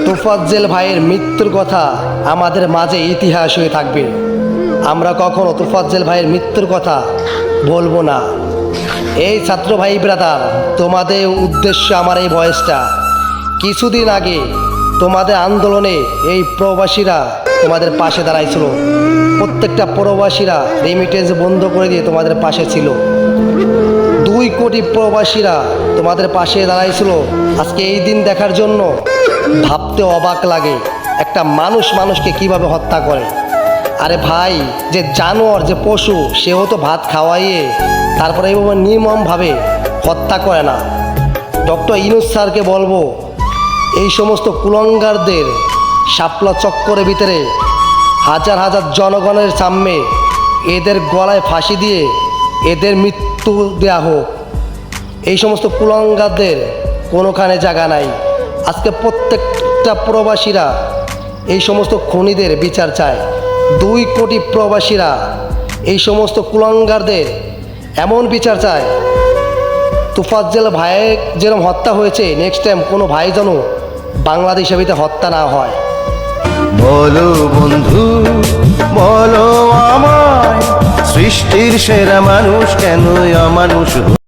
তোফাজ্জল ভাইয়ের মৃত্যুর কথা আমাদের মাঝে ইতিহাস হয়ে থাকবে। আমরা কখনো তোফাজ্জল ভাইয়ের মৃত্যুর কথা বলবো না। এই ছাত্র ভাই ব্রাদার, তোমাদের উদ্দেশ্য আমার এই ভয়েসটা। কিছুদিন আগে তোমাদের আন্দোলনে এই প্রবাসীরা তোমাদের পাশে দাঁড়াইছিল। প্রত্যেকটা প্রবাসীরা রেমিটেন্স বন্ধ করে দিয়ে তোমাদের পাশে ছিল। 2 কোটি প্রবাসীরা তোমাদের পাশে দাঁড়াইছিল। আজকে এই দিন দেখার জন্য ভাবতে অবাক লাগে, একটা মানুষ মানুষকে কিভাবে হত্যা করে। আরে ভাই, যে জানোয়ার, যে পশু, সেও তো ভাত খাওয়াইয়ে তারপরে এইভাবে নির্মমভাবে হত্যা করে না। ডক্টর ইউনূস স্যারকে বলবো, এই সমস্ত কুলঙ্গারদের শাপলা চক্করের ভিতরে হাজার হাজার জনগণের সামনে এদের গলায় ফাঁসি দিয়ে এদের মৃত্যু দেওয়া হোক। এই সমস্ত কুলঙ্গারদের কোনোখানে জায়গা নাই। আজকে প্রত্যেকটা প্রবাসীরা এই সমস্ত খুনিদের বিচার চায়। 2 কোটি প্রবাসীরা এই সমস্ত কুলঙ্গারদের এমন বিচার চায়। তোফাজ্জল ভাইয়ের যেরকম হত্যা হয়েছে, নেক্সট টাইম কোনো ভাই যেন বাংলাদেশের ভিতরে হত্যা না হয়। বলো বন্ধু, বলো আমায়, সৃষ্টির সেরা মানুষ কেন অমানুষ